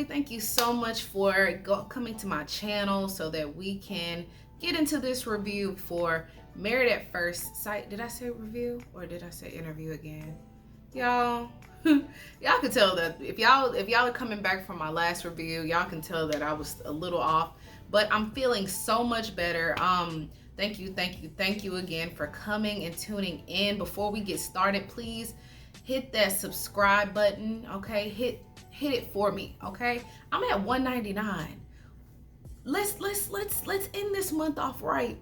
Thank you so much for coming to my channel so that we can get into this review for Married at First Sight. Did I say review or did I say interview again? Y'all, y'all can tell that if y'all are coming back from my last review, y'all can tell that I was a little off, but I'm feeling so much better. Thank you again for coming and tuning in. Before we get started, please hit that subscribe button, okay? Hit it for me, okay? I'm at $1.99. Let's end this month off right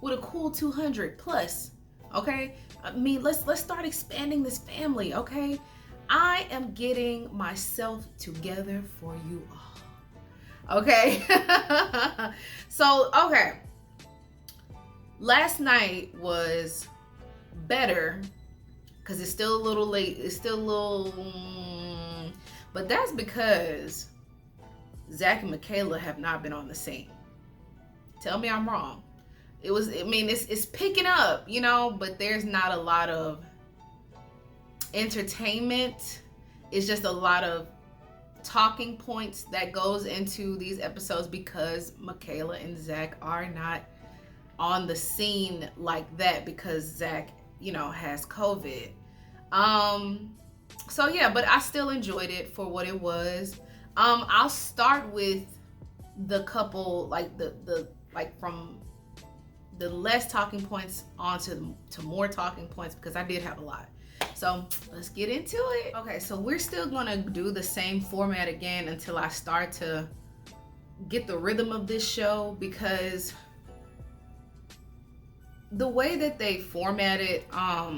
with a cool 200 plus, okay? I mean, let's start expanding this family, okay? I am getting myself together for you all, okay? So, okay. Last night was better because it's still a little late. It's still a little, but that's because Zach and Michaela have not been on the scene. Tell me I'm wrong. It's picking up, you know, but there's not a lot of entertainment. It's just a lot of talking points that goes into these episodes because Michaela and Zach are not on the scene like that because Zach, you know, has COVID. So yeah, but I still enjoyed it for what it was. I'll start with the couple, like the from the less talking points on to more talking points because I did have a lot. So let's get into it. Okay, so we're still gonna do the same format again until I start to get the rhythm of this show, because the way that they format it, I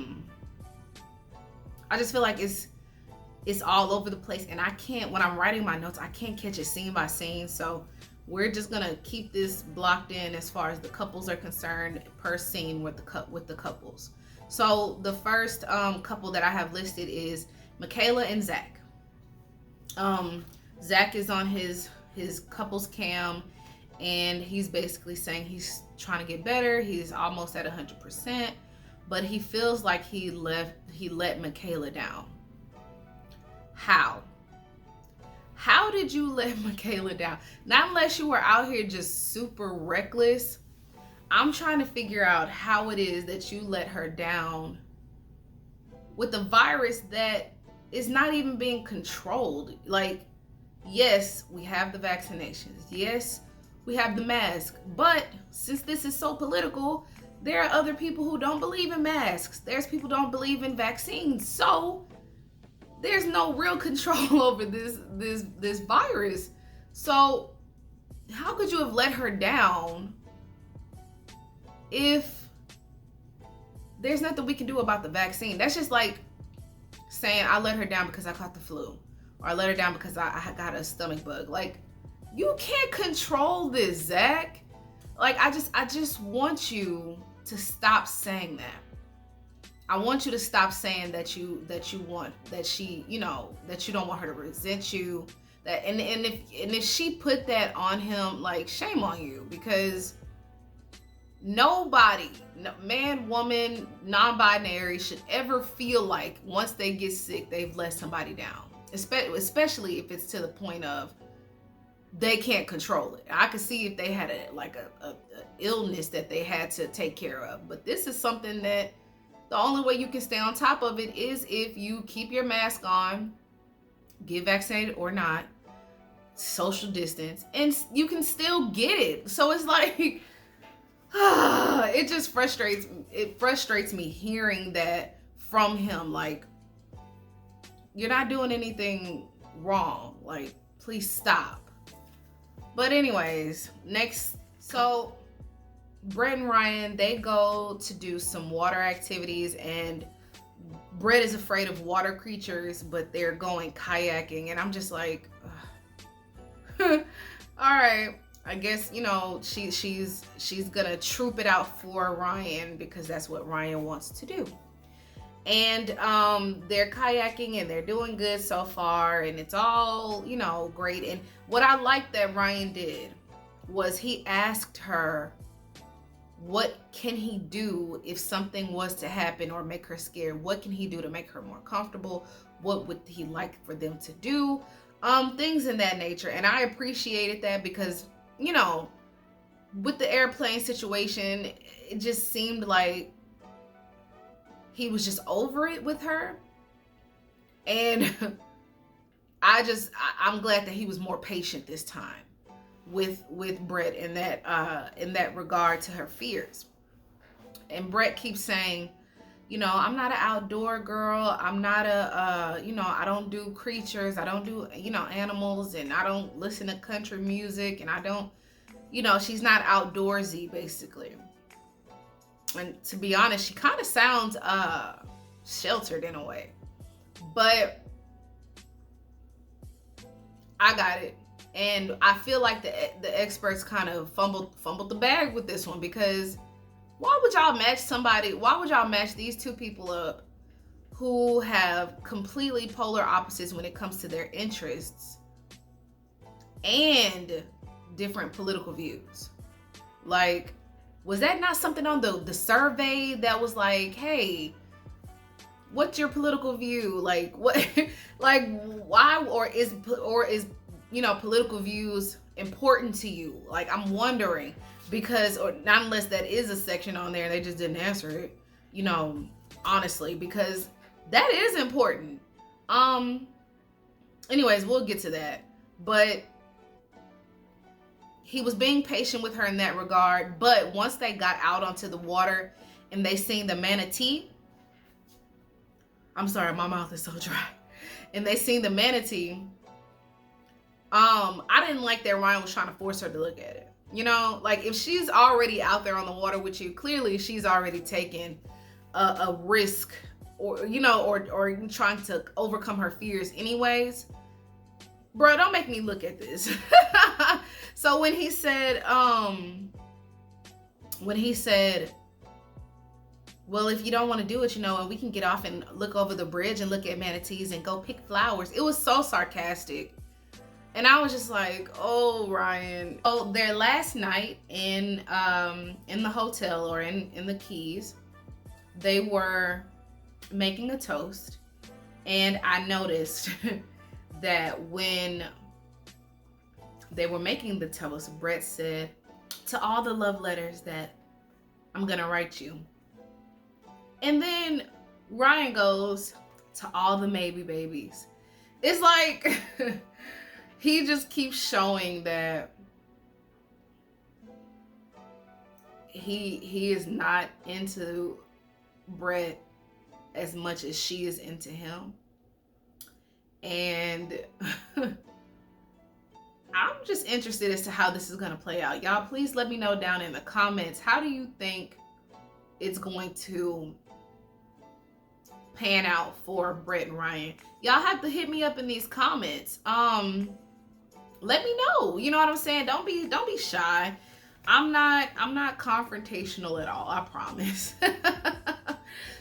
just feel like it's all over the place, and I can't, when I'm writing my notes, I can't catch it scene by scene. So we're just gonna keep this blocked in as far as the couples are concerned per scene with the couples. So the first couple that I have listed is Michaela and Zach. Zach is on his couples cam, and he's basically saying he's trying to get better. He's almost at 100%, but he feels like he let Michaela down. How did you let Michaela down? Not unless you were out here just super reckless. I'm trying to figure out how it is that you let her down with a virus that is not even being controlled. Like, yes, we have the vaccinations. Yes, we have the mask. But since this is so political, there are other people who don't believe in masks. There's people who don't believe in vaccines. So there's no real control over this virus. So how could you have let her down if there's nothing we can do about the vaccine? That's just like saying I let her down because I caught the flu, or I let her down because I got a stomach bug. Like, you can't control this, Zach. Like, I just want you to stop saying that. I want you to stop saying that you want that she, you know, that you don't want her to resent you. That and if she put that on him, like, shame on you, because nobody, man, woman, non-binary, should ever feel like once they get sick they've let somebody down. Especially if it's to the point of they can't control it. I could see if they had a illness that they had to take care of, but this is something that the only way you can stay on top of it is if you keep your mask on, get vaccinated or not, social distance, and you can still get it. So it's like, it just frustrates me hearing that from him. Like, you're not doing anything wrong. Like, please stop. But anyways, next, so Brett and Ryan, they go to do some water activities, and Brett is afraid of water creatures, but they're going kayaking, and I'm just like, all right, I guess, you know, she's gonna troop it out for Ryan because that's what Ryan wants to do. And they're kayaking and they're doing good so far, and it's all, you know, great. And what I liked that Ryan did was he asked her, what can he do if something was to happen or make her scared? What can he do to make her more comfortable? What would he like for them to do? Things in that nature. And I appreciated that because, you know, with the airplane situation, it just seemed like he was just over it with her. And I'm glad that he was more patient this time with Brett in that regard to her fears. And Brett keeps saying, you know, I'm not an outdoor girl. I'm not you know, I don't do creatures. I don't do, you know, animals, and I don't listen to country music, and I don't, you know, she's not outdoorsy, basically. And to be honest, she kind of sounds sheltered in a way. But I got it. And I feel like the experts kind of fumbled the bag with this one, because why would y'all match these two people up who have completely polar opposites when it comes to their interests and different political views? Like, was that not something on the survey that was like, hey, what's your political view? Like, what, like, why, or is you know, political views important to you? Like, I'm wondering, because, or not unless that is a section on there and they just didn't answer it, you know, honestly, because that is important. Anyways, we'll get to that. But he was being patient with her in that regard. But once they got out onto the water and they seen the manatee, I'm sorry, my mouth is so dry. And they seen the manatee, I didn't like that Ryan was trying to force her to look at it. You know, like, if she's already out there on the water with you, clearly she's already taken a risk, or, you know, or trying to overcome her fears anyways. Bro, don't make me look at this. So when he said, well, if you don't want to do it, you know, and we can get off and look over the bridge and look at manatees and go pick flowers. It was so sarcastic. And I was just like, oh, Ryan. Oh, their last night in the hotel, or in the Keys, they were making a toast. And I noticed that when they were making the toast, Brett said, to all the love letters that I'm gonna write you. And then Ryan goes, to all the maybe babies. It's like, he just keeps showing that he is not into Brett as much as she is into him. And I'm just interested as to how this is going to play out. Y'all, please let me know down in the comments. How do you think it's going to pan out for Brett and Ryan? Y'all have to hit me up in these comments. Let me know. You know what I'm saying? Don't be shy. I'm not confrontational at all, I promise.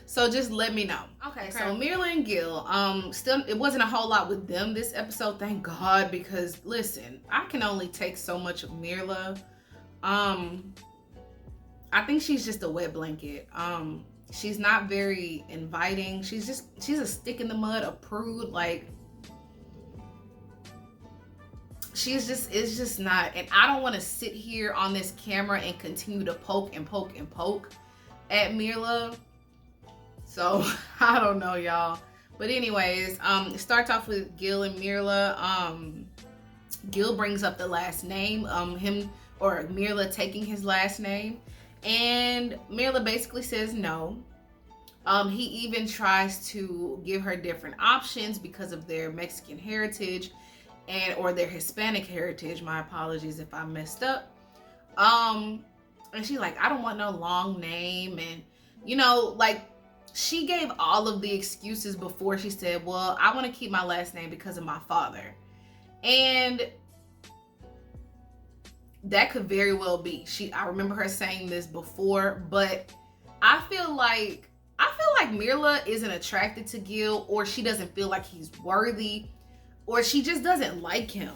So just let me know. Okay, so Marilyn Gil, still, it wasn't a whole lot with them this episode, thank God, because listen, I can only take so much of Mirla. I think she's just a wet blanket. She's not very inviting. She's a stick in the mud, a prude. Like, it's just not. And I don't want to sit here on this camera and continue to poke and poke and poke at Mirla. So I don't know, y'all. But anyways, it starts off with Gil and Mirla. Gil brings up the last name, him or Mirla taking his last name, and Mirla basically says no. He even tries to give her different options because of their Mexican heritage or their Hispanic heritage. My apologies if I messed up. And she's like, I don't want no long name, and you know, like, she gave all of the excuses before she said, well, I want to keep my last name because of my father. And that could very well be. I remember her saying this before, but I feel like I feel like Mirla isn't attracted to Gil, or she doesn't feel like he's worthy, or she just doesn't like him.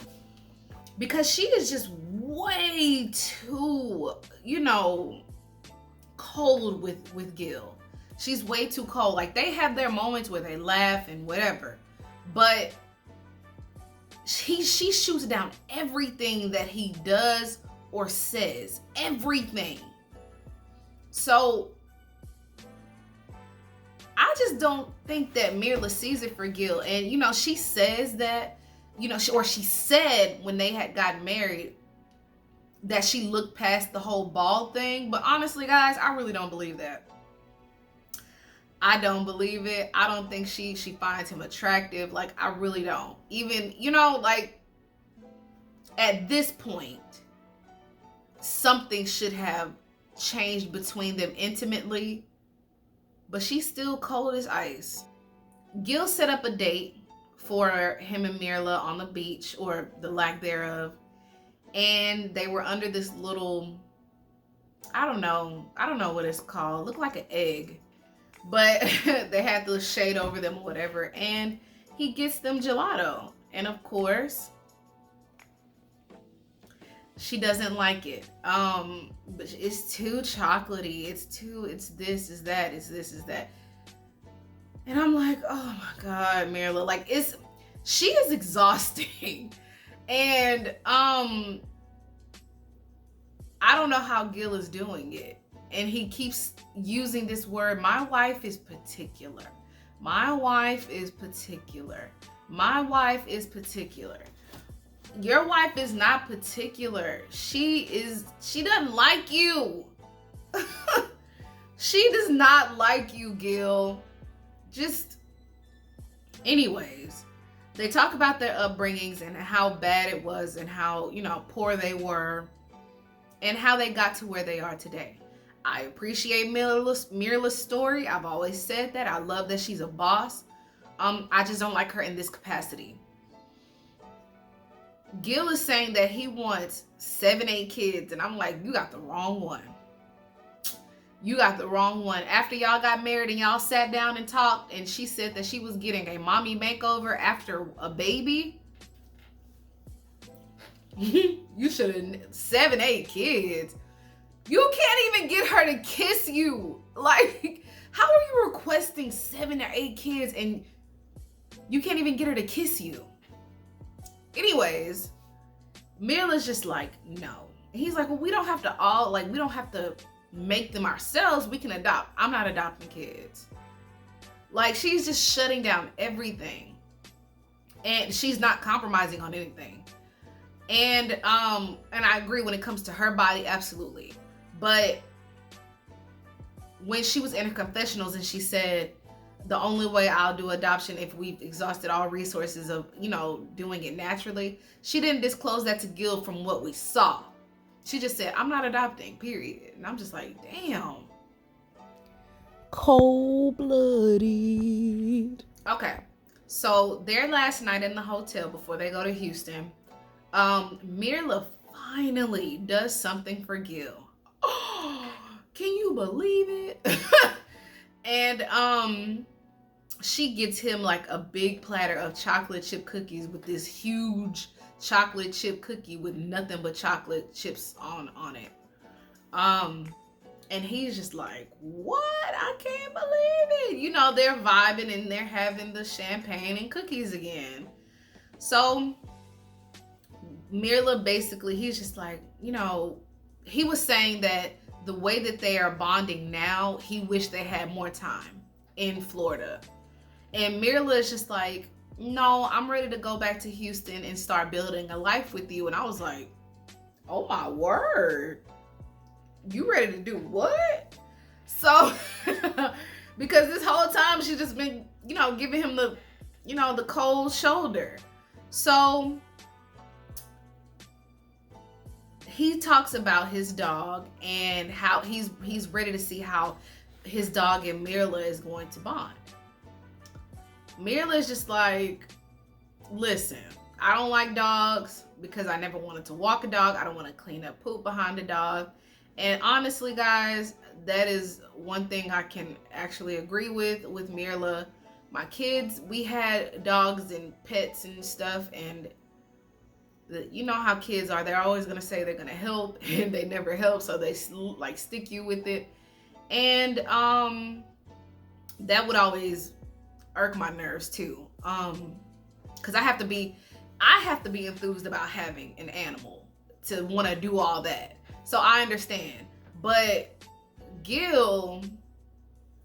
Because she is just way too, cold with Gil. She's way too cold. Like, they have their moments where they laugh and whatever. But she shoots down everything that he does or says. Everything. So I just don't think that Mirla sees it for Gil. And, she says that, she said when they had gotten married that she looked past the whole ball thing. But honestly, guys, I really don't believe that. I don't believe it. I don't think she finds him attractive. Like, I really don't. Even, like, at this point, something should have changed between them intimately. But she's still cold as ice. Gil set up a date for him and Mirla on the beach, or the lack thereof. And they were under this little, I don't know what it's called. Looked like an egg. But they had the shade over them or whatever. And he gets them gelato. And of course, she doesn't like it. But it's too chocolatey. It's this, is that, it's this, is that. And I'm like, oh my God, Marilyn. Like, she is exhausting. And I don't know how Gil is doing it. And he keeps using this word. My wife is particular. My wife is particular. My wife is particular. Your wife is not particular. She doesn't like you. She does not like you, Gil. Anyways, they talk about their upbringings and how bad it was and how, poor they were and how they got to where they are today. I appreciate Mirla's story. I've always said that. I love that she's a boss. I just don't like her in this capacity. Gil is saying that he wants 7-8 kids, and I'm like, you got the wrong one. You got the wrong one. After y'all got married and y'all sat down and talked, and she said that she was getting a mommy makeover after a baby. You should have 7-8 kids. You can't even get her to kiss you. Like, how are you requesting 7 or 8 kids and you can't even get her to kiss you? Anyways, Mirla's just like, no. And he's like, well, we don't have to make them ourselves. We can adopt. I'm not adopting kids. Like, she's just shutting down everything. And she's not compromising on anything. And I agree when it comes to her body, absolutely. But when she was in her confessionals and she said, the only way I'll do adoption if we've exhausted all resources of, doing it naturally, she didn't disclose that to Gil from what we saw. She just said, I'm not adopting, period. And I'm just like, damn. Cold-blooded. Okay, so their last night in the hotel before they go to Houston, Mirla finally does something for Gil. Oh, can you believe it? And she gets him like a big platter of chocolate chip cookies with this huge chocolate chip cookie with nothing but chocolate chips on it. And he's just like, what? I can't believe it. They're vibing and they're having the champagne and cookies again. So Mirla basically, he's just like, he was saying that the way that they are bonding now, he wished they had more time in Florida. And Mirla is just like, no, I'm ready to go back to Houston and start building a life with you. And I was like, oh my word. You ready to do what? So, because this whole time she's just been, giving him the, the cold shoulder. So he talks about his dog and how he's ready to see how his dog and Mirla is going to bond. Mirla is just like, listen, I don't like dogs because I never wanted to walk a dog. I don't want to clean up poop behind a dog. And honestly, guys, that is one thing I can actually agree with Mirla. My kids, we had dogs and pets and stuff, and you know how kids are. They're always going to say they're going to help, and they never help, so they like stick you with it. And that would always irk my nerves too, because I have to be enthused about having an animal to want to do all that. So I understand. But Gil,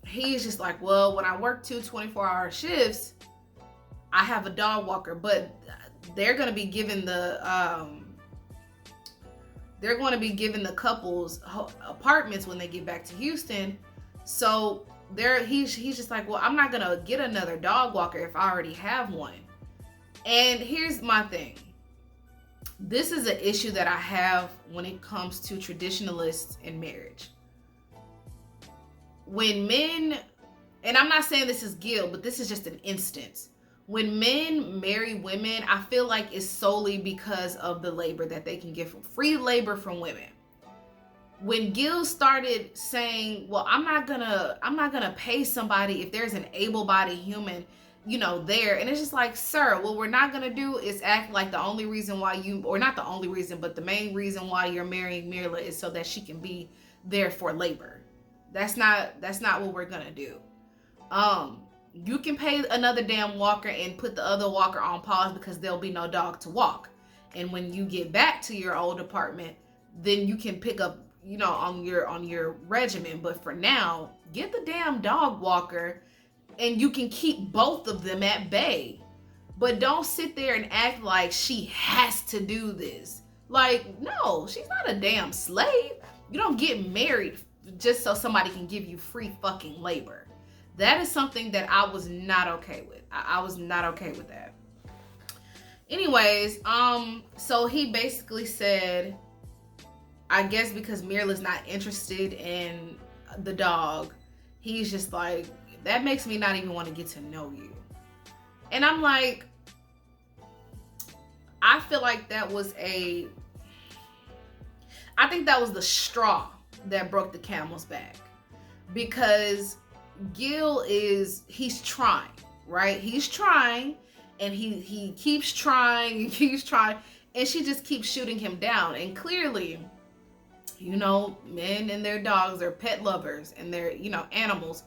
he's just like, well, when I work 2 24-hour shifts, I have a dog walker, but they're going to be given the couples apartments when they get back to Houston. So he's just like, well, I'm not going to get another dog walker if I already have one. And here's my thing. This is an issue that I have when it comes to traditionalists in marriage. When men, and I'm not saying this is Gil, but this is just an instance. When men marry women, I feel like it's solely because of the labor that they can get from free labor from women. When Gil started saying, well, I'm not gonna pay somebody if there's an able-bodied human, there. And it's just like, sir, what we're not going to do is act like the only reason why or not the only reason, but the main reason why you're marrying Mirla is so that she can be there for labor. That's not what we're going to do. You can pay another damn walker and put the other walker on pause because there'll be no dog to walk. And when you get back to your old apartment, then you can pick up, on your regimen. But for now, get the damn dog walker, and you can keep both of them at bay. But don't sit there and act like she has to do this. Like, no, she's not a damn slave. You don't get married just so somebody can give you free fucking labor. That is something that I was not okay with. I was not okay with that. Anyways, so he basically said, I guess because Mirla's not interested in the dog, he's just like, that makes me not even want to get to know you. And I'm like, I feel like I think that was the straw that broke the camel's back. Because Gil he's trying, right? He's trying, and he keeps trying, and she just keeps shooting him down. And clearly, men and their dogs are pet lovers, and they're, animals.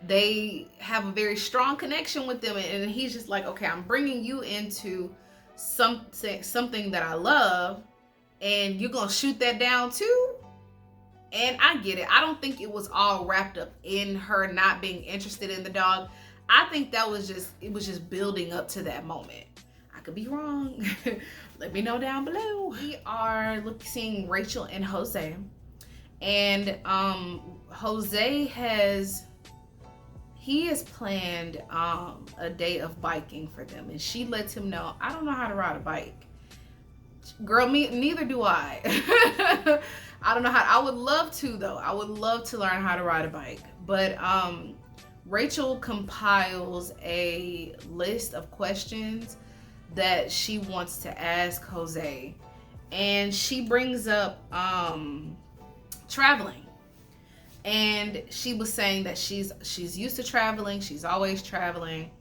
They have a very strong connection with them, and he's just like, okay, I'm bringing you into something that I love, and you're gonna shoot that down too. And I get it. I don't think it was all wrapped up in her not being interested in the dog. I think it was just building up to that moment. I could be wrong. Let me know down below. We are seeing Rachel and Jose, and Jose has planned a day of biking for them, and she lets him know, I don't know how to ride a bike. Girl, neither do I. I don't know how. I would love to, though. I would love to learn how to ride a bike. But Rachel compiles a list of questions that she wants to ask Jose, and she brings up traveling. And she was saying that she's used to traveling. She's always traveling.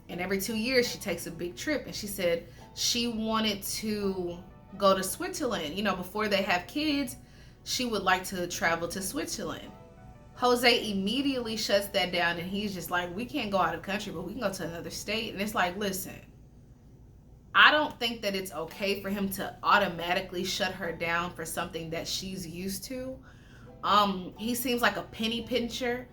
And every 2 years, she takes a big trip. And she said she wanted to go to Switzerland. Before they have kids, she would like to travel to Switzerland. Jose immediately shuts that down. And he's just like, we can't go out of the country, but we can go to another state. And it's like, listen, I don't think that it's okay for him to automatically shut her down for something that she's used to. He seems like a penny pincher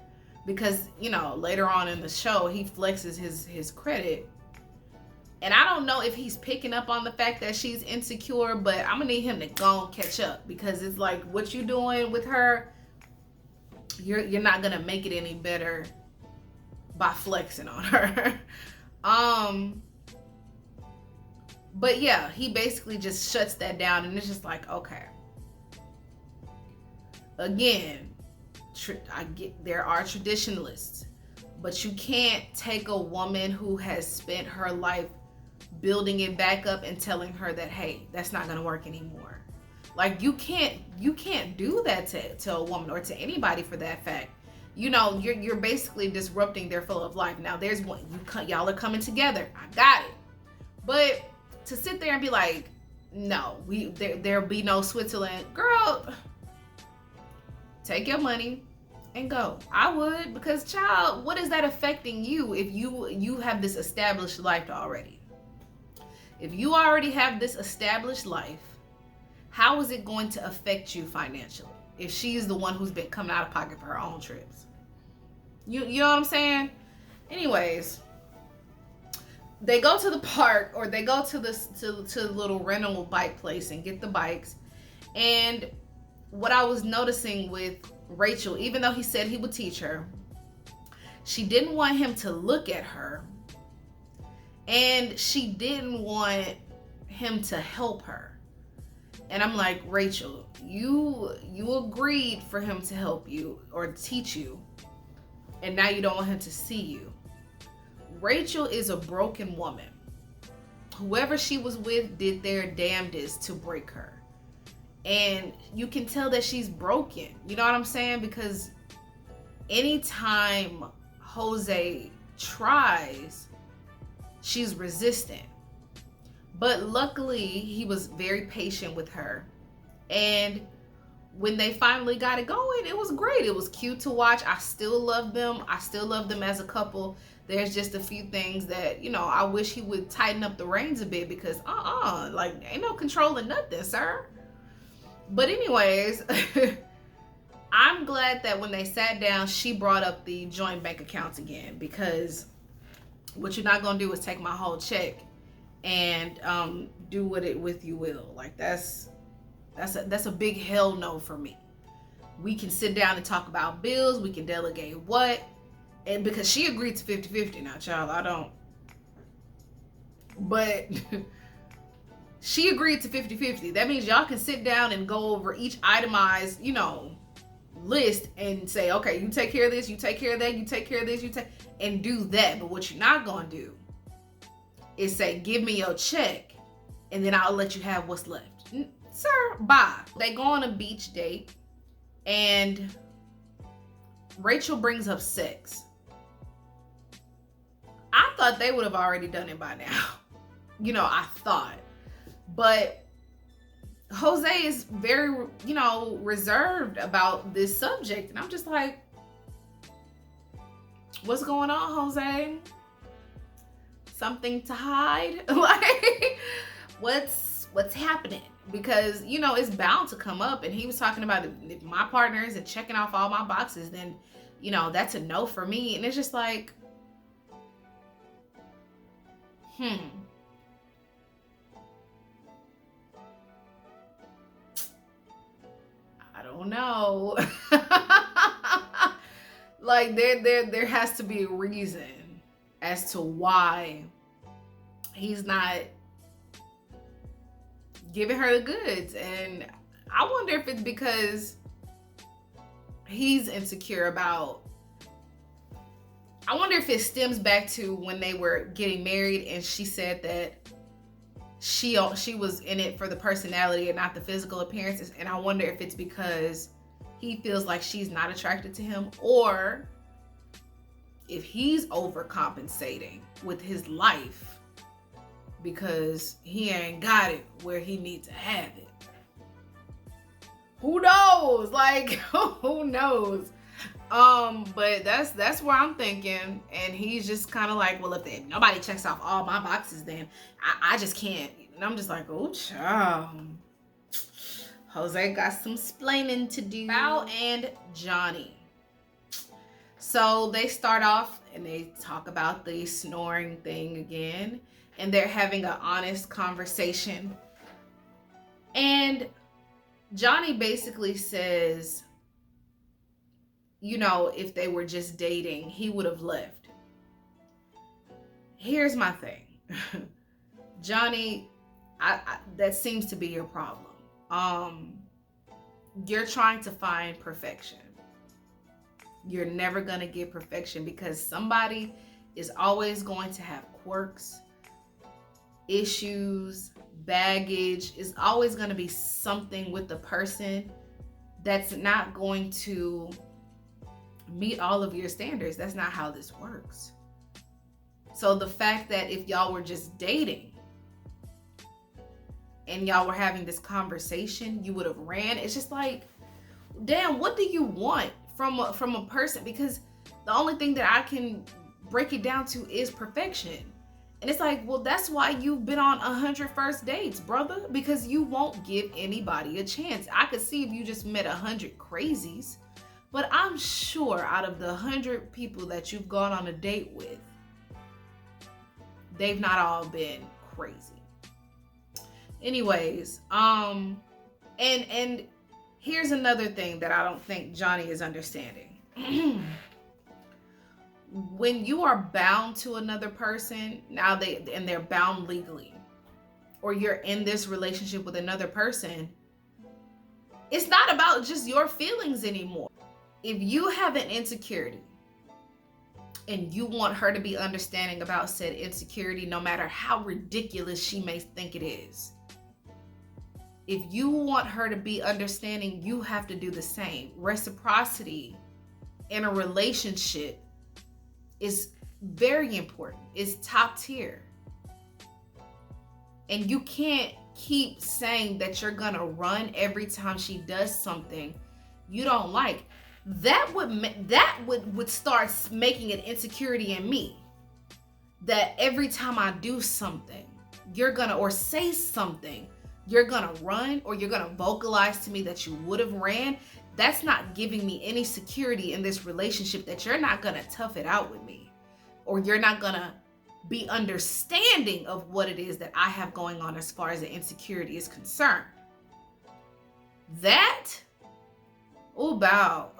because, later on in the show, he flexes his credit. And I don't know if he's picking up on the fact that she's insecure, but I'm going to need him to go and catch up, because it's like, what you doing with her, you're not going to make it any better by flexing on her. But yeah, he basically just shuts that down, and it's just like, okay. Again, I get there are traditionalists, but you can't take a woman who has spent her life building it back up and telling her that, hey, that's not going to work anymore. Like you can't do that to a woman or to anybody for that fact. You know, you're basically disrupting their flow of life. Now there's one, y'all are coming together. I got it. But to sit there and be like, no, there'll be no Switzerland, girl. Take your money and go. I would, because child, what is that affecting you if you have this established life already? If you already have this established life, how is it going to affect you financially if she's the one who's been coming out of pocket for her own trips? You know what I'm saying? Anyways, they go to the park, or they go to the little rental bike place and get the bikes. And what I was noticing with Rachel, even though he said he would teach her, she didn't want him to look at her, and she didn't want him to help her. And I'm like, Rachel, you agreed for him to help you or teach you, and now you don't want him to see you. Rachel is a broken woman. Whoever she was with did their damnedest to break her. And you can tell that she's broken. You know what I'm saying? Because anytime Jose tries, she's resistant. But luckily, he was very patient with her. And when they finally got it going, it was great. It was cute to watch. I still love them. I still love them as a couple. There's just a few things that, you know, I wish he would tighten up the reins a bit, because like, ain't no controlling nothing, sir. But anyways, I'm glad that when they sat down, she brought up the joint bank accounts again, because what you're not gonna do is take my whole check and do with you will. Like that's a big hell no for me. We can sit down and talk about bills. We can delegate what. And because she agreed to 50-50. Now, child, I don't. But she agreed to 50-50. That means y'all can sit down and go over each itemized, you know, list and say, okay, you take care of this, you take care of that, you take care of this, and do that. But what you're not going to do is say, give me your check, and then I'll let you have what's left. Sir, bye. They go on a beach date, and Rachel brings up sex. I thought they would have already done it by now. You know, I thought. But Jose is very, you know, reserved about this subject. And I'm just like, what's going on, Jose? Something to hide? Like, what's happening? Because, you know, it's bound to come up. And he was talking about if my partner isn't checking off all my boxes, then, you know, that's a no for me. And it's just like, I don't know. Like there has to be a reason as to why he's not giving her the goods. And I wonder if it's because he's insecure about, I wonder if it stems back to when they were getting married and she said that she was in it for the personality and not the physical appearances. And I wonder if it's because he feels like she's not attracted to him, or if he's overcompensating with his life because he ain't got it where he needs to have it. Who knows? Like, who knows? But that's where I'm thinking. And he's just kind of like, well, if nobody checks off all my boxes, then I just can't. And I'm just like, oh, child. Jose got some splaining to do. Val and Johnny. So they start off and they talk about the snoring thing again. And they're having an honest conversation. And Johnny basically says, you know, if they were just dating, he would have left. Here's my thing. Johnny, that seems to be your problem. You're trying to find perfection. You're never going to get perfection because somebody is always going to have quirks. issues, baggage. Is always going to be something with the person that's not going to meet all of your standards. That's not how this works. So the fact that if y'all were just dating and y'all were having this conversation, you would have ran. It's just like, damn, what do you want from a person? Because the only thing that I can break it down to is perfection. And it's like, well, that's why you've been on 100 first dates, brother, because you won't give anybody a chance. I could see if you just met 100 crazies, but I'm sure out of the 100 people that you've gone on a date with, they've not all been crazy. Anyways, and here's another thing that I don't think Johnny is understanding. When you are bound to another person, now they're bound legally, or you're in this relationship with another person, it's not about just your feelings anymore. If you have an insecurity and you want her to be understanding about said insecurity, no matter how ridiculous she may think it is, if you want her to be understanding, you have to do the same. Reciprocity in a relationship is very important. It's top tier. And you can't keep saying that you're gonna run every time she does something you don't like. That would start making an insecurity in me. That every time I do something, you're gonna, or say something, you're gonna run, or you're gonna vocalize to me that you would have ran. That's not giving me any security in this relationship, that you're not gonna tough it out with me, or you're not gonna be understanding of what it is that I have going on as far as the insecurity is concerned. That, oh, bow.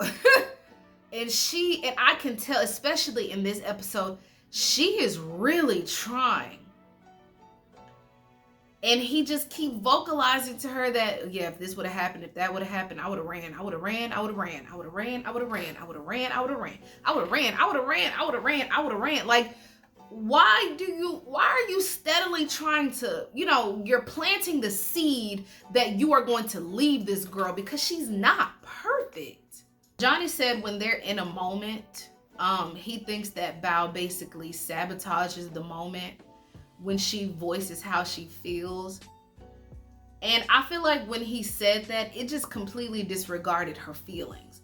And I can tell, especially in this episode, she is really trying. And he just keep vocalizing to her that, yeah, if this would have happened, if that would have happened, I would have ran. I would have ran. I would have ran. I would have ran. I would have ran. I would have ran. I would have ran. I would have ran. I would have ran. I would have ran. I would have ran. Like, why are you steadily trying to, you're planting the seed that you are going to leave this girl because she's not perfect. Johnny said when they're in a moment, he thinks that Bao basically sabotages the moment when she voices how she feels. And I feel like when he said that, it just completely disregarded her feelings.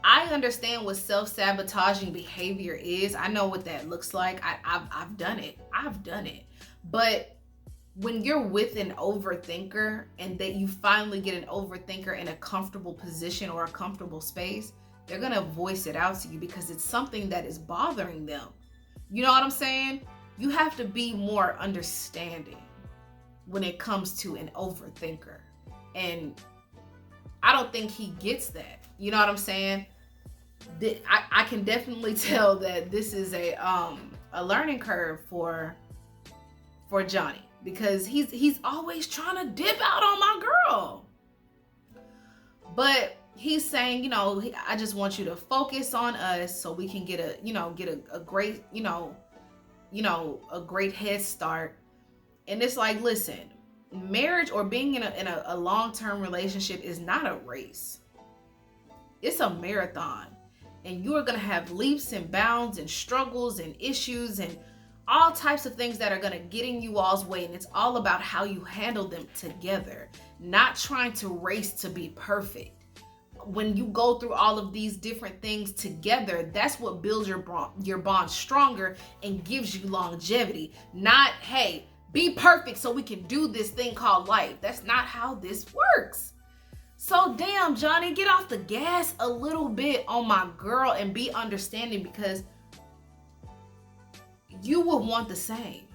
I understand what self-sabotaging behavior is. I know what that looks like. I've done it. But when you're with an overthinker and that you finally get an overthinker in a comfortable position or a comfortable space, they're going to voice it out to you because it's something that is bothering them. You know what I'm saying? You have to be more understanding when it comes to an overthinker. And I don't think he gets that. You know what I'm saying? I can definitely tell that this is a learning curve for Johnny, because he's always trying to dip out on my girl. But he's saying, I just want you to focus on us so we can get a great, a great head start. And it's like, listen, marriage or being in a long-term relationship is not a race. It's a marathon. And you are going to have leaps and bounds and struggles and issues and all types of things that are going to get in you all's way. And it's all about how you handle them together, not trying to race to be perfect. When you go through all of these different things together, that's what builds your bond stronger and gives you longevity. Not, hey, be perfect so we can do this thing called life. That's not how this works. So damn, Johnny, get off the gas a little bit on my girl and be understanding, because you would want the same.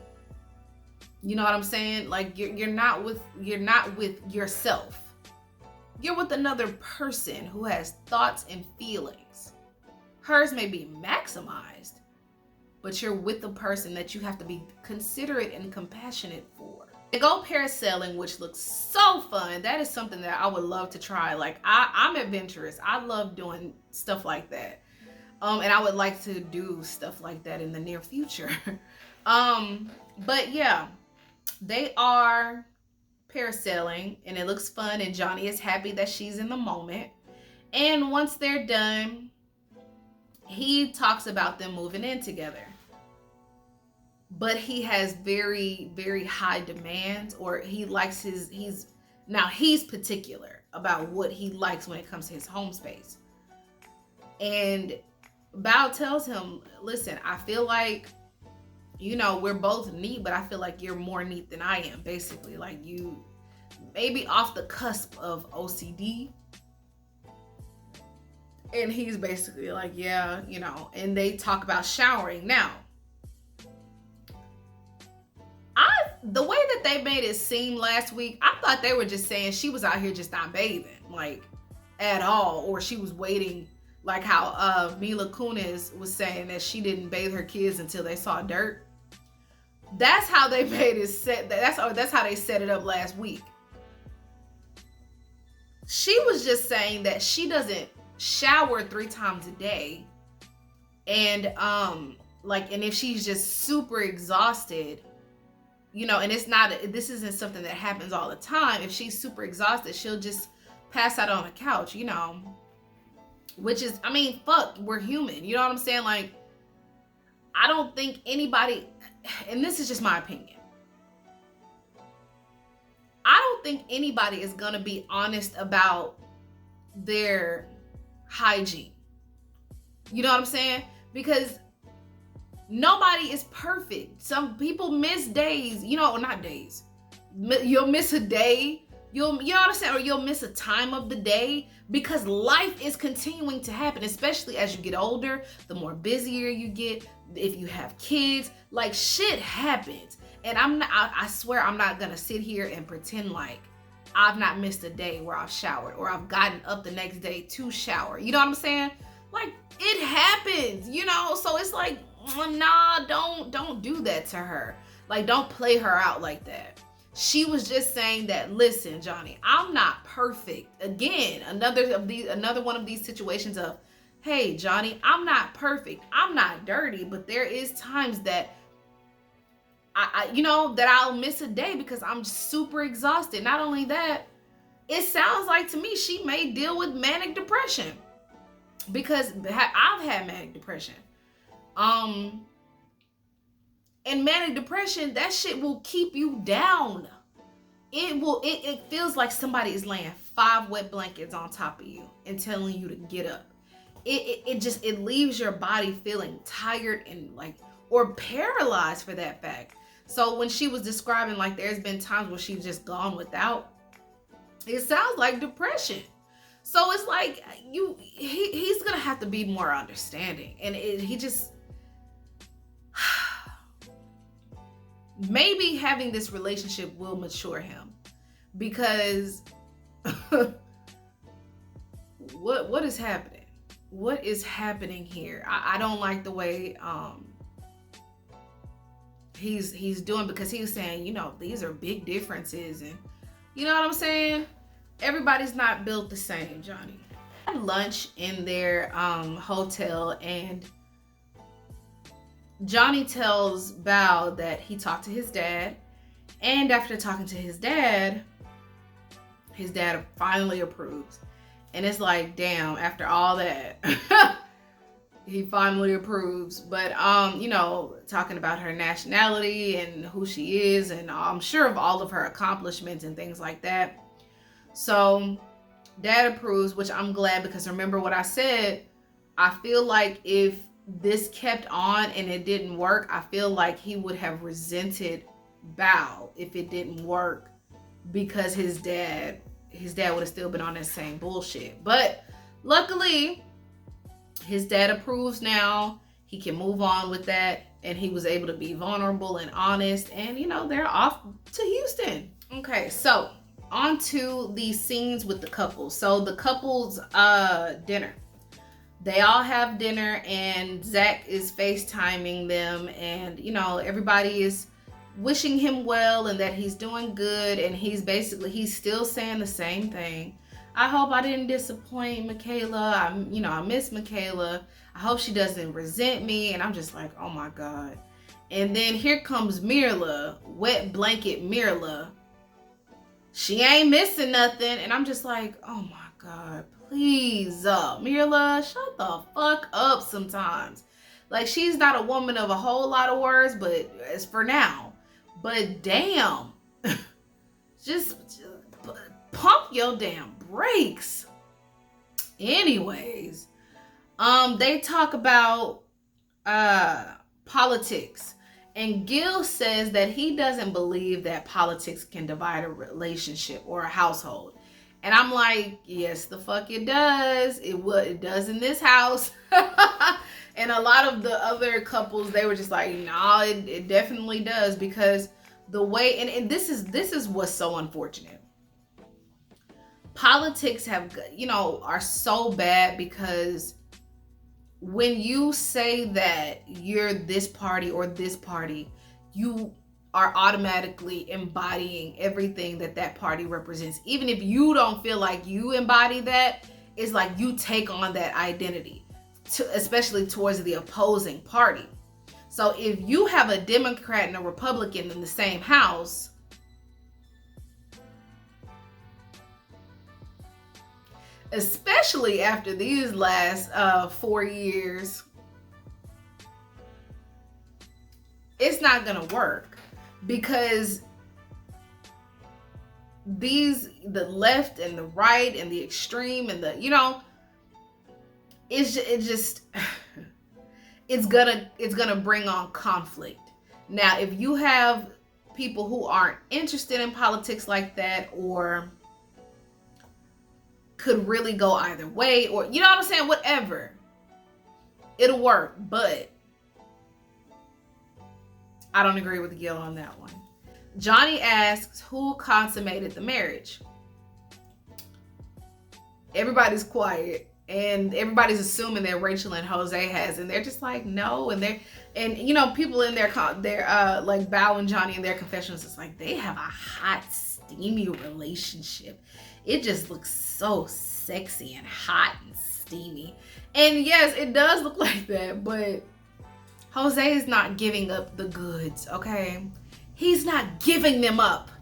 You know what I'm saying? Like, you're not with yourself. You're with another person who has thoughts and feelings. Hers may be maximized, but you're with a person that you have to be considerate and compassionate for. They go parasailing, which looks so fun. That is something that I would love to try. Like, I'm adventurous. I love doing stuff like that. And I would like to do stuff like that in the near future. But yeah, They are parasailing and it looks fun, and Johnny is happy that she's in the moment. And once they're done, he talks about them moving in together. But he has very, very high demands, or he likes he's particular about what he likes when it comes to his home space. And Bao tells him, listen, I feel like, we're both neat, but I feel like you're more neat than I am, basically. Like, you maybe off the cusp of OCD. And he's basically like, yeah, and they talk about showering. Now, the way that they made it seem last week, I thought they were just saying she was out here just not bathing, like, at all. Or she was waiting, like how Mila Kunis was saying that she didn't bathe her kids until they saw dirt. That's how they made it set. That's how they set it up last week. She was just saying that she doesn't shower 3 times a day. And and if she's just super exhausted, and this isn't something that happens all the time. If she's super exhausted, she'll just pass out on the couch, which is, fuck, we're human. You know what I'm saying? Like, I don't think anybody, and this is just my opinion, I don't think anybody is going to be honest about their hygiene. You know what I'm saying? Because nobody is perfect. Some people miss days, not days. You'll miss a day. You know what I'm saying? Or you'll miss a time of the day, because life is continuing to happen, especially as you get older, the more busier you get. If you have kids, like, shit happens. And I swear I'm not going to sit here and pretend like I've not missed a day where I've showered, or I've gotten up the next day to shower. You know what I'm saying? Like, it happens, so it's like, nah, don't do that to her. Like, don't play her out like that. She was just saying that, listen, Johnny, I'm not perfect. Again, another one of these situations of, hey, Johnny, I'm not perfect. I'm not dirty, but there is times that that I'll miss a day because I'm super exhausted. Not only that, it sounds like to me she may deal with manic depression, because I've had manic depression. And manic depression, that shit will keep you down. It feels like somebody is laying 5 wet blankets on top of you and telling you to get up. It leaves your body feeling tired and or paralyzed, for that fact. So when she was describing, like, there's been times where she's just gone without, it sounds like depression. So it's like, he's gonna have to be more understanding, and he just maybe having this relationship will mature him, because what is happening? What is happening here? I don't like the way he's doing, because he was saying, these are big differences, and you know what I'm saying? Everybody's not built the same, Johnny. I had lunch in their hotel, and Johnny tells Bao that he talked to his dad, and after talking to his dad finally approves. And it's like, damn, after all that, he finally approves. But talking about her nationality and who she is, and I'm sure of all of her accomplishments and things like that. So dad approves, which I'm glad, because remember what I said, I feel like if this kept on and it didn't work, I feel like he would have resented Bao if it didn't work, because his dad would have still been on that same bullshit. But luckily, his dad approves now. He can move on with that, and he was able to be vulnerable and honest, and they're off to Houston. Okay, so on to the scenes with the couple. So the couple's dinner. They all have dinner, and Zach is FaceTiming them, and everybody is wishing him well and that he's doing good, and he's still saying the same thing. I hope I didn't disappoint Michaela. I miss Michaela. I hope she doesn't resent me. And I'm just like, oh my God. And then here comes Mirla, wet blanket Mirla. She ain't missing nothing. And I'm just like, oh my God, please, Mirla, shut the fuck up sometimes. Like, she's not a woman of a whole lot of words, but as for now. But damn, just pump your damn brakes. Anyways, they talk about politics. And Gil says that he doesn't believe that politics can divide a relationship or a household. And I'm like, yes, the fuck it does. It does in this house. And a lot of the other couples, they were just like, nah, it definitely does. Because the way, and this is what's so unfortunate. Politics are so bad because when you say that you're this party or this party, you are automatically embodying everything that party represents. Even if you don't feel like you embody that, it's like you take on that identity, especially towards the opposing party. So if you have a Democrat and a Republican in the same house, especially after these last 4 years, it's not gonna work, because the left and the right and the extreme and it's gonna bring on conflict. Now, if you have people who aren't interested in politics like that, or could really go either way, or you know what I'm saying, whatever, it'll work. But I don't agree with Gil on that one. Johnny asks who consummated the marriage. Everybody's quiet and everybody's assuming that Rachel and Jose has, and they're just like, no. And people in their like Bao and Johnny in their confessions, it's like they have a hot, steamy relationship. It just looks so sexy and hot and steamy. And yes, it does look like that, but Jose is not giving up the goods, okay? He's not giving them up,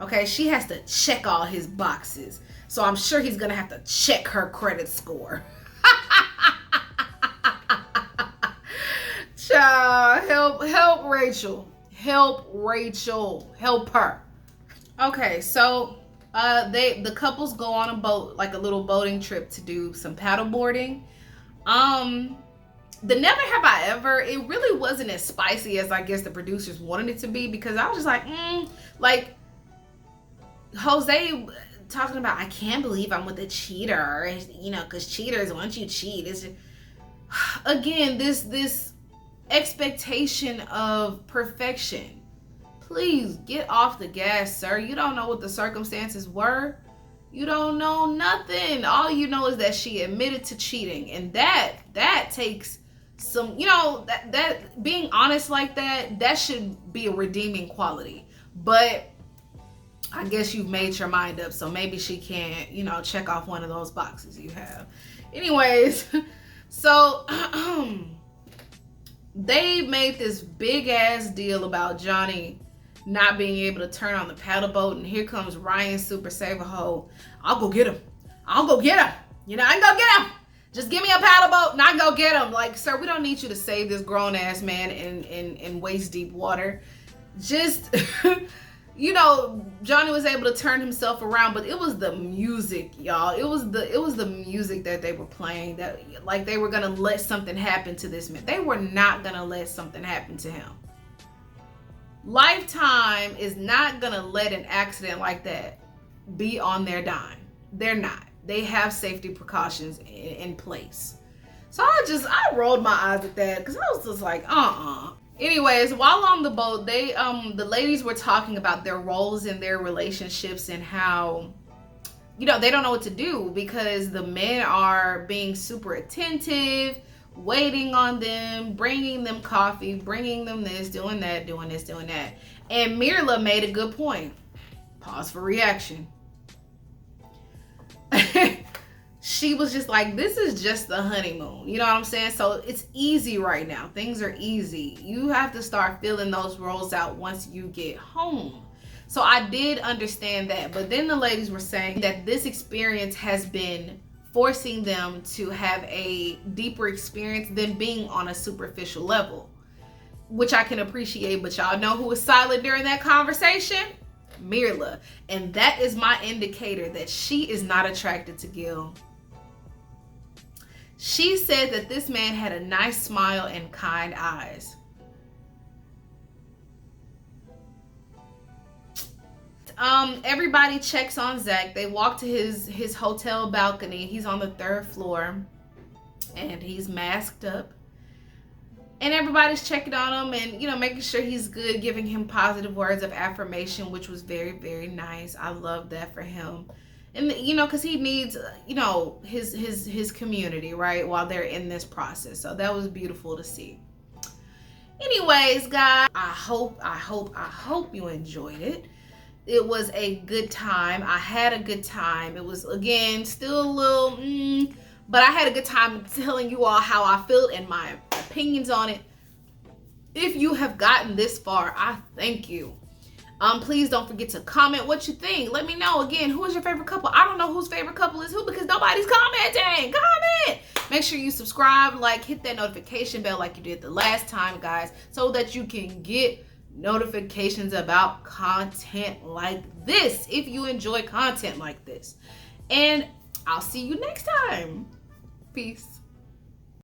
okay? She has to check all his boxes. So I'm sure he's gonna have to check her credit score. Child, help Rachel. Help her. Okay, so the couples go on a boat, like a little boating trip, to do some paddle boarding. The Never Have I Ever, it really wasn't as spicy as I guess the producers wanted it to be, because I was just like, like Jose talking about, I can't believe I'm with a cheater, because cheaters, once you cheat, it's just, again, this expectation of perfection. Please get off the gas, sir. You don't know what the circumstances were. You don't know nothing. All you know is that she admitted to cheating, and that takes some, that being honest like that should be a redeeming quality. But I guess you've made your mind up, so maybe she can't, check off one of those boxes you have. Anyways, so they made this big ass deal about Johnny not being able to turn on the paddle boat, and here comes Ryan Super Save-A-Ho. I'll go get him. I can go get him. Just give me a paddle boat and I go get him. Like, sir, we don't need you to save this grown ass man in waist deep water. Just Johnny was able to turn himself around, but it was the music, y'all. It was the music that they were playing, that like they were gonna let something happen to this man. They were not gonna let something happen to him. Lifetime is not gonna let an accident like that be on their dime. They're not. They have safety precautions in place. So I rolled my eyes at that, because I was just like, Anyways, while on the boat, they the ladies were talking about their roles in their relationships, and how they don't know what to do, because the men are being super attentive, waiting on them, bringing them coffee, bringing them this, doing that, doing this, doing that. And Mirla made a good point. Pause for reaction. she was just like, this is just the honeymoon. You know what I'm saying? So it's easy right now. Things are easy. You have to start filling those roles out once you get home. So I did understand that. But then the ladies were saying that this experience has been forcing them to have a deeper experience than being on a superficial level, which I can appreciate. But y'all know who was silent during that conversation? Marilyn. And that is my indicator that she is not attracted to Gil. She said that this man had a nice smile and kind eyes. Everybody checks on Zach. They walk to his hotel balcony. He's on the 3rd floor and he's masked up. And everybody's checking on him and, you know, making sure he's good, giving him positive words of affirmation, which was very, very nice. I love that for him. And, you know, because he needs, you know, his community, right, while they're in this process. So that was beautiful to see. Anyways, guys, I hope you enjoyed it. It was a good time. I had a good time. It was, again, still a little, but I had a good time telling you all how I feel and my opinions on it. If you have gotten this far, I thank you. Please don't forget to comment what you think. Let me know, again, who is your favorite couple? I don't know whose favorite couple is who because nobody's commenting. Comment. Make sure you subscribe, like, hit that notification bell like you did the last time, guys, so that you can get notifications about content like this if you enjoy content like this. And I'll see you next time. Peace.